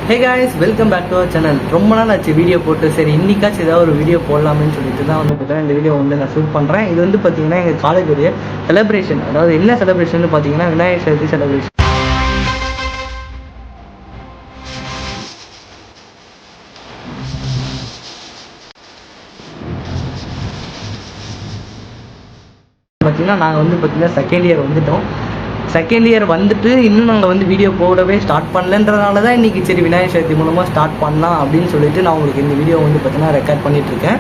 Hey guys, welcome back to our channel. ரொம்ப நாள் ஆச்சு வீடியோ போட்டு. சரி, இன்னைக்காச்சும் ஏதாவது ஒரு வீடியோ போடலாம்னு சொல்லிட்டு தான் பார்த்தீங்கன்னா இந்த வீடியோ நான் ஷூட் பண்ணுறேன். இது பார்த்தீங்கன்னா எங்கள் காலேஜுடைய செலிப்ரேஷன். அதாவது என்ன செலிப்ரேஷன் பார்த்தீங்கன்னா விநாயகர் சதுர்த்தி செலிப்ரேஷன். பார்த்தீங்கன்னா நாங்கள் பார்த்தீங்கன்னா செகண்ட் இயர் வந்துட்டோம். செகண்ட் இயர் வந்துட்டு இன்னும் நாங்கள் வீடியோ போடவே ஸ்டார்ட் பண்ணலன்றதுனால தான் இன்றைக்கி சரி விநாயகர் சதுர்த்தி மூலமாக ஸ்டார்ட் பண்ணலாம் அப்படின்னு சொல்லிட்டு நான் உங்களுக்கு இந்த வீடியோ பார்த்தீங்கன்னா ரெக்கார்ட் பண்ணிகிட்ருக்கேன்.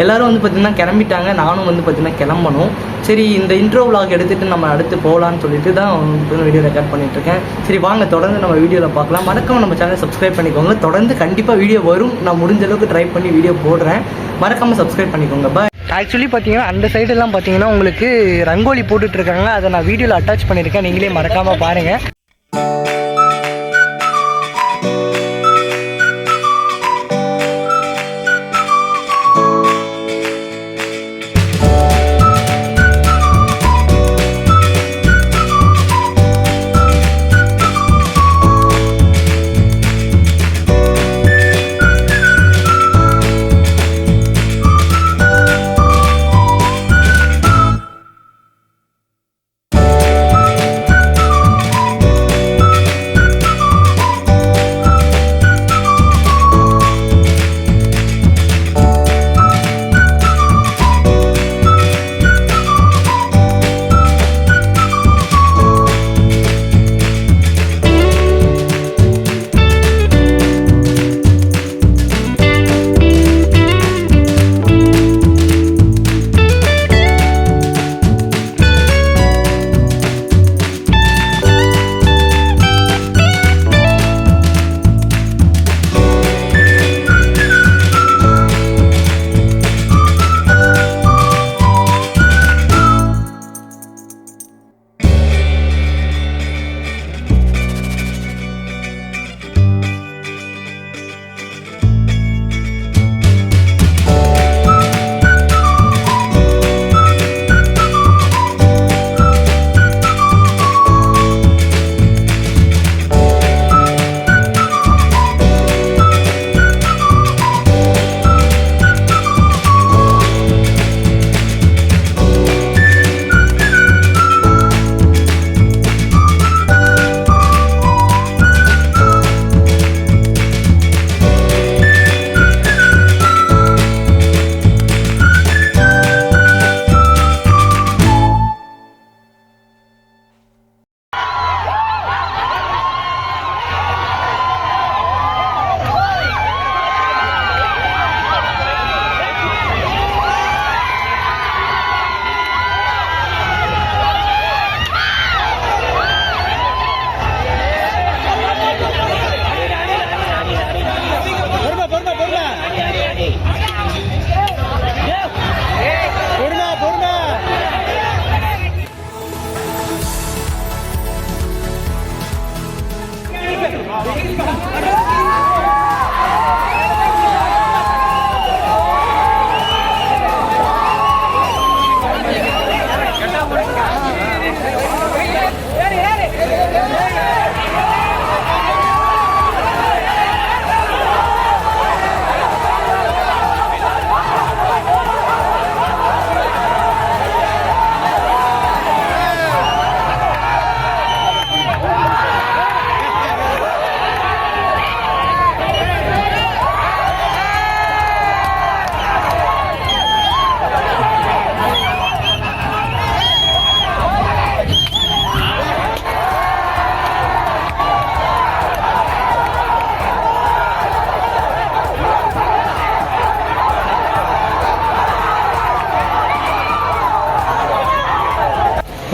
எல்லோரும் பார்த்திங்கன்னா கிளம்பிட்டாங்க. நானும் பார்த்திங்கன்னா கிளம்பணும். சரி, இந்த இன்ட்ரோ விலாக் எடுத்துகிட்டு நம்ம அடுத்து போகலான்னு சொல்லிட்டு தான் வீடியோ ரெக்கார்ட் பண்ணிகிட்ருக்கேன். சரி வாங்க, தொடர்ந்து நம்ம வீடியோவில் பார்க்கலாம். மறக்காமல் நம்ம சேனலை சப்ஸ்கிரைப் பண்ணிக்கோங்க. தொடர்ந்து கண்டிப்பாக வீடியோ வரும். நான் முடிஞ்ச அளவுக்கு ட்ரை பண்ணி வீடியோ போடுறேன். மறக்காமல் சப்ஸ்கிரைப் பண்ணிக்கோங்க. பாய். ஆக்சுவலி பார்த்தீங்கன்னா அந்த சைடெல்லாம் பார்த்தீங்கன்னா உங்களுக்கு ரங்கோலி போட்டுட்ருக்காங்க. அதை நான் வீடியோவில் அட்டாச் பண்ணியிருக்கேன். நீங்களே மறக்காமல் பாருங்கள்.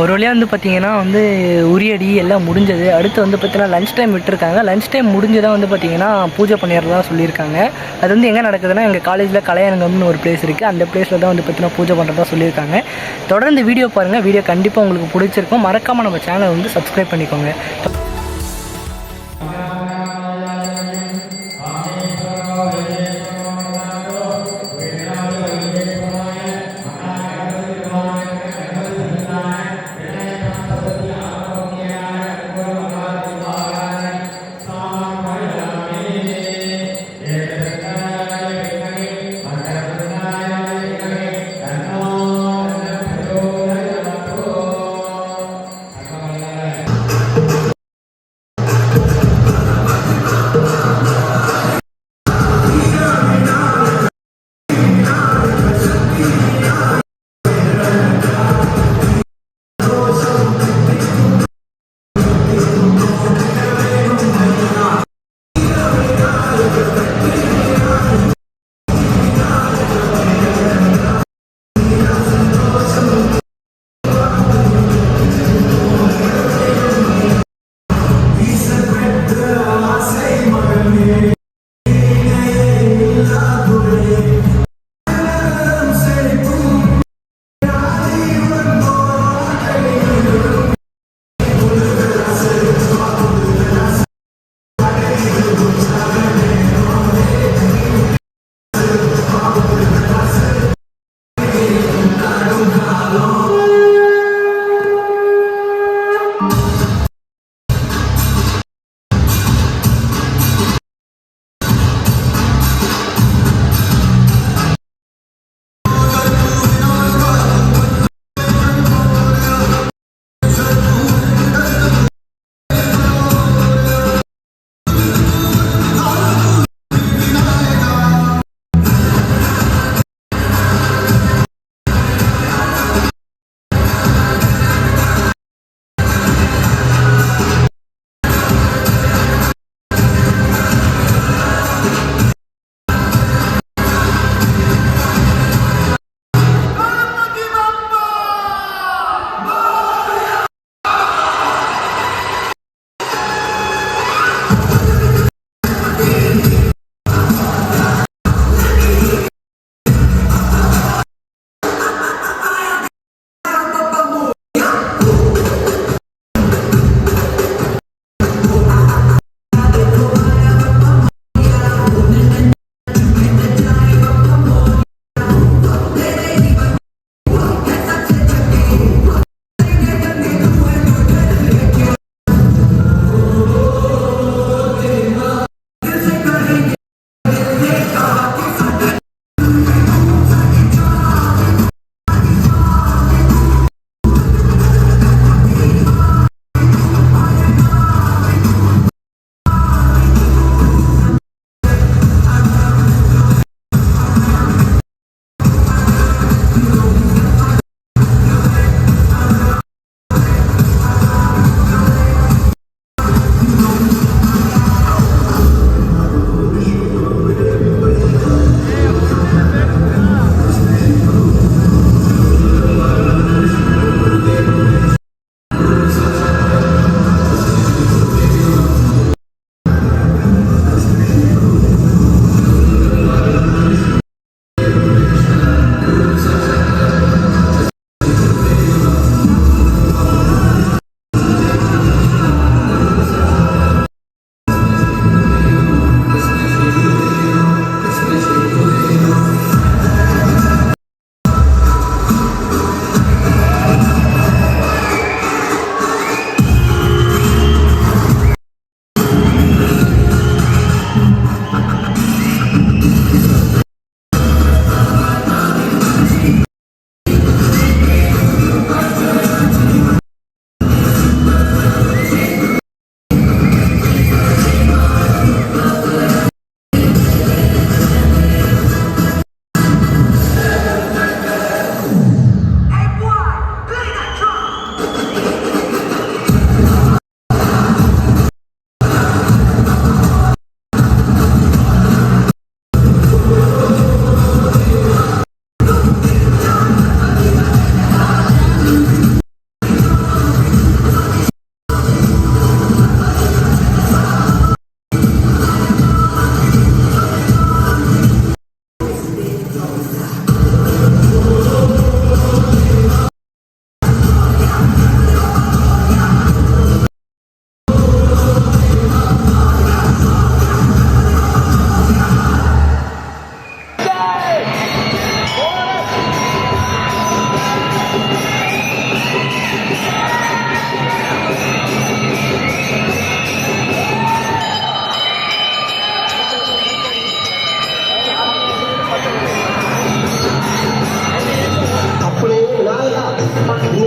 ஒரு வழியாக பார்த்தீங்கன்னா உரியடி எல்லாம் முடிஞ்சது. அடுத்து பார்த்தீங்கன்னா லஞ்ச் டைம் விட்டுருக்காங்க. லஞ்ச் டைம் முடிஞ்சுதான் பார்த்தீங்கன்னா பூஜை பண்ணிடுறதா சொல்லியிருக்காங்க. அது எங்கே நடக்குதுன்னா எங்கள் காலேஜில் கலையரங்கம்னு ஒரு பிளேஸ் இருக்குது. அந்த பிளேஸில் தான் பார்த்தீங்கன்னா பூஜை பண்ணுறதா சொல்லியிருக்காங்க. தொடர்ந்து வீடியோ பாருங்கள். வீடியோ கண்டிப்பாக உங்களுக்கு பிடிச்சிருக்கும். மறக்காமல் நம்ம சேனலை சப்ஸ்கிரைப் பண்ணிக்கோங்க.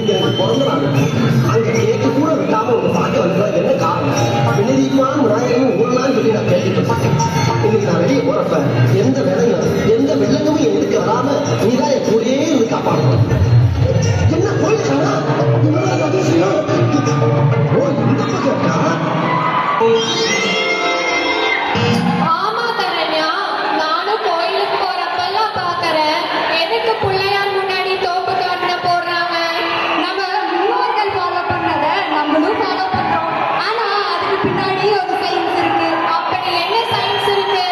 இன்னைக்கு எனக்கு பிறந்த நாள். அங்க கேக்கு கூட விட்டாம உங்க பார்க்க வந்தது என்ன காரணம்? வினதிப்பான விநாயகமும் ஊரலான்னு சொல்லி நான் கேட்டுட்டு இருக்கேன். இன்னைக்கு நான் வெளியே போறப்ப எந்த வேலையும் எந்த வெள்ளங்கமும் என் எதுக்கு வராம நீதான் என் கூடயே இருந்து காப்பாடணும். என்ன போயிடுச்சா? இவ்வளவு அதிசயம். ஓ இந்த பக்கா ஆமா கரண்யா, நானும் கோயிலுக்கு போறப்பெல்லாம் பாக்குறேன். எதுக்கு பிள்ளையார் முன்னாடி தோப்பு காட்டின போடுறாங்க? நம்ம முன்னோர்கள் ஃபாலோ பண்ணத நம்மளும் ஃபாலோ பண்றோம். ஆனா அதுக்கு பின்னாடி ஒரு சயின்ஸ் இருக்கு. அப்படி என்ன சயின்ஸ் இருக்கு?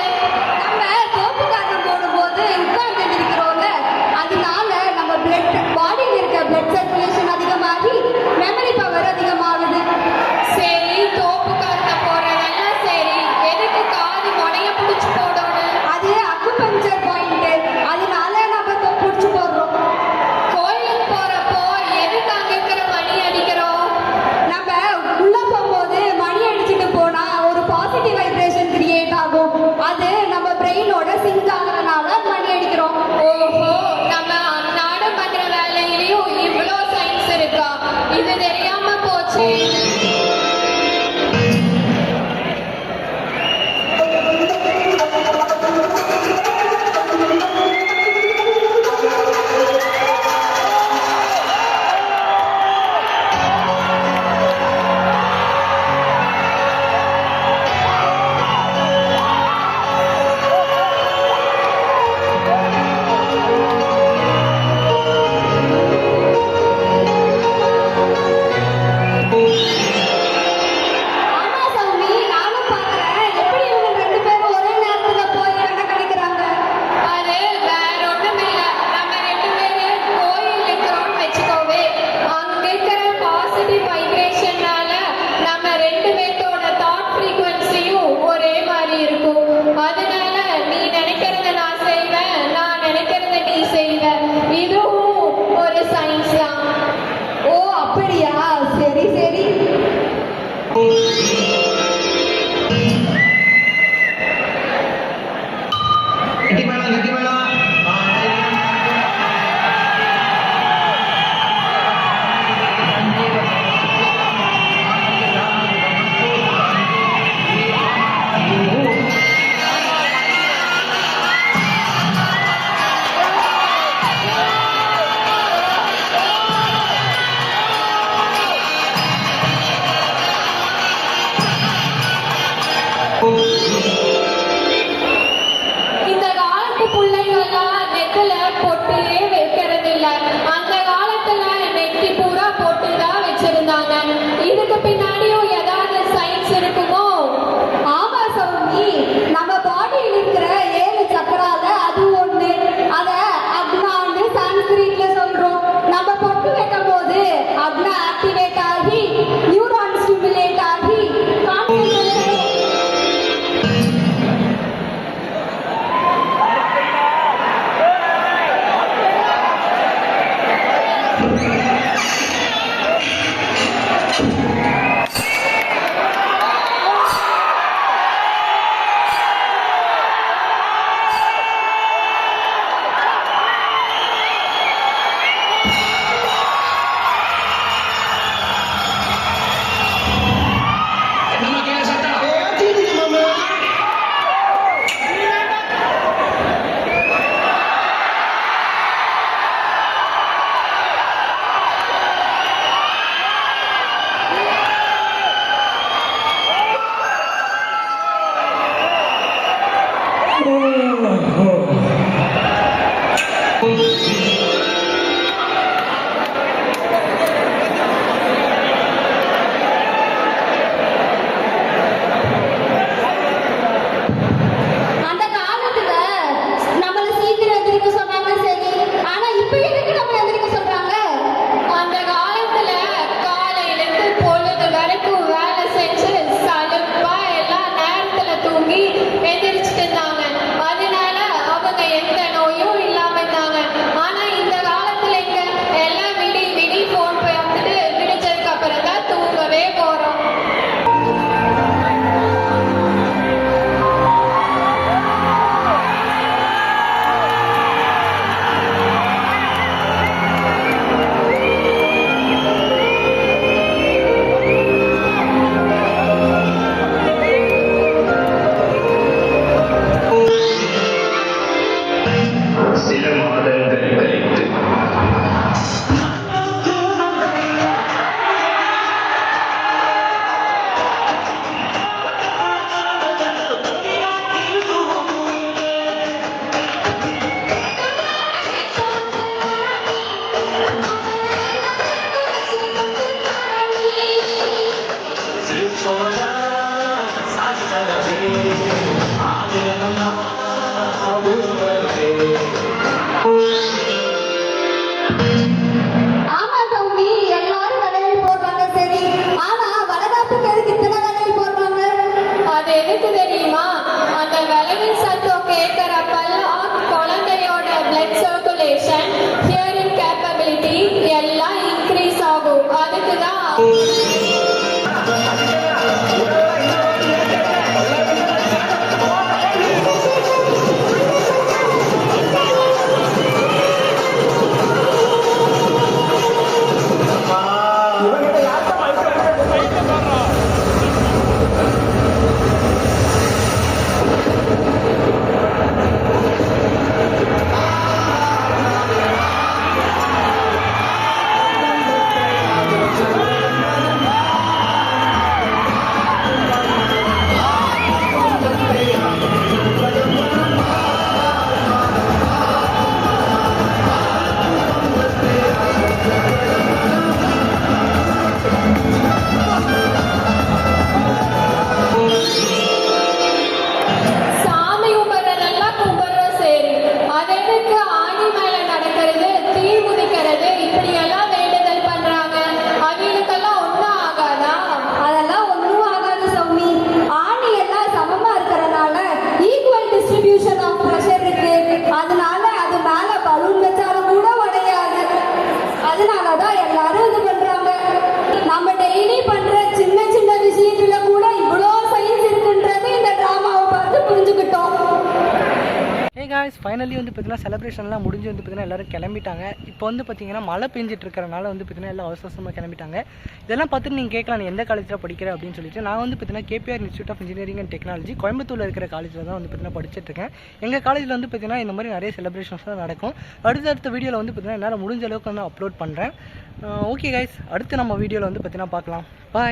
நம்ம தோப்பு காட்டம் போடும்போது உட்கார்ந்து இருக்கிறோம்ல, அதனால நம்ம பிளட் பாடியில் இருக்க பிளட் சர்க்குலேஷன் அதிகமாகி மெமரி பவர் அதிகமாகுது. சரி, தோப்பு காட்டம் போடுறதெல்லாம் சரி, எதுக்கு காது முனைய பிடிச்சு போடணும்? அது அக்குபஞ்சர் பாயிண்ட், அதனால நம்ம பிடிச்சு போடுறோம். கோயிலுக்கு போறப்போ எதுக்கு அங்க இருக்கிற மணி அடிக்கிறோம்? நம்ம உள்ள போகும்போது மணி அடிச்சுட்டு போனா ஒரு பாசிட்டிவ் வைப்ரேஷன் கிரியேட் ஆகும். அது நம்ம பிரெயினோட சிங்க் ஆகுறதுனால மணி அடிக்கிறோம். ஓஹோ, நம்ம அன்னாடம் பண்ற வேலையிலயும் இவ்வளோ சயின்ஸ் இருக்கா? இது தெரியாம போச்சு. ஆமா சௌமி, நானும் பார்க்கறேன். எப்படி இவங்க ரெண்டு பேரும் ஒரே நேரத்துல போய் கணக்கணிக்கிறாங்க? அது வேற ஒண்ணும் இல்ல. நம்ம ரெண்டு பேரும் கோயில் இருக்கிறோம்னு வச்சுக்கோவே, அங்க இருக்கிற பாசிட்டிவ் வைப்ரேஷனால நம்ம ரெண்டு பேர்த்தோட தாட் ஃப்ரீக்வன்சியும் ஒரே மாதிரி இருக்கும். அதனால நீ நினைக்கிறத நான் செய்வேன், நான் நினைக்கிறத நீ செய்வ. இதுவும் ஒரு சயின்ஸ் தான். ஓ அப்படியா? சரி சரி. கட்டி மேடம் கட்டி மேடம் இந்த காலத்து பிள்ளைங்கெல்லாம் நெத்தில பொட்டே வைக்கிறது இல்ல. அந்த காலத்துல நெத்தி பூரா பொட்டு தான் வச்சிருந்தாங்க. இதுக்கு பின்னாடியும் ஏதாவது சயின்ஸ் இருக்குமோ? ஆமா சௌமி, நம்ம பாடியில் இருக்கிற 7 சக்கரால அது ஒண்ணு. அத அக்னான்னு சான்ஸ்கிரிட்ல சொல்றோம். நம்ம பொட்டு வைக்கும் போது அக்னா ஆக்டிவேட் ஆகி நியூரான் ஸ்டிமுலேட் ஆகி கான்சென்ட்ரேஷன் அந்த காலத்துல நம்மள சீக்கிரம் எந்திரிக்க சொன்னாங்க சரி, ஆனா இப்ப எதுக்கு நம்ம எந்திரிக்க சொல்றாங்க? அந்த காலத்துல காலையில இருந்து பொழுது வரைக்கும் வேலை செஞ்சு சலுப்பா எல்லாம் நேரத்துல தூங்கி எந்திரிச்சிட்டு இருந்தாங்க. அதனால கான்சென்ட்ரேஷன், ஹியரிங் கேப்பபிலிட்டி எல்லாம் இன்க்ரீஸ் ஆகும். அதுக்கு தான் சாமி கும்பிட்றதெல்லாம் கும்பிட்றோம் சரி, அது எதுக்கு ஆணி மேல நடக்கிறது, தீ குதிக்கிறது, இப்படி எல்லாம் வேண்டுதல் பண்றாங்க? அவங்களுக்கெல்லாம் ஒன்றும் ஆகாதா? அதெல்லாம் ஒன்றும் ஆகாது சௌமி. ஆணி எல்லாம் சமமா இருக்கிறனால ஈக்குவல் டிஸ்ட்ரிபியூஷன் ஆஃப் ப்ரெஷர் இருக்கு. அதனால அது மேல பலூன் வச்சாலும் கூட உடையாது. அதனாலதான் எல்லாரும் இது பண்றாங்க. நம்ம டெய்லி பண்ற சின்ன சின்ன விஷயத்துல கூட இவ்வளோ சயின்ஸ் இருக்குன்றது இந்த டிராமாவை பார்த்து புரிஞ்சுக்கிட்டோம். ஹே காய்ஸ், ஃபைனலி வந்து பார்த்தீங்கன்னா செலிப்ரேஷன்லாம் முடிஞ்சு வந்து பார்த்தீங்கன்னா எல்லோரும் கிளம்பிட்டாங்க. இப்போ வந்து பார்த்தீங்கன்னா மழை பெஞ்சிட்டு இருக்கிறனால வந்து பார்த்தீங்கன்னா எல்லாம் அவசரமாக கிளம்பிட்டாங்க. இதெல்லாம் பார்த்துட்டு நீங்கள் கேட்கலாம், நீ எந்த காலேஜில் படிக்கிற அப்படின்னு சொல்லிட்டு. நான் வந்து பார்த்தீங்கன்னா KPR institute of engineering and technology கோயம்புத்தூரில் இருக்கிற காலேஜில் தான் வந்து பார்த்தீங்கன்னா படிச்சுட்ருக்கேன். எங்கள் காலேஜில் வந்து பார்த்தீங்கன்னா இந்த மாதிரி நிறைய செலிப்ரேஷன்ஸ்லாம் நடக்கும். அடுத்த வீடியோவில் வந்து பார்த்தீங்கன்னா என்னால் முடிஞ்ச அளவுக்கு நான் அப்லோட் பண்ணுறேன். ஓகே காய்ஸ், அடுத்து நம்ம வீடியோவில் வந்து பார்த்தீங்கன்னா பார்க்கலாம். பாய்.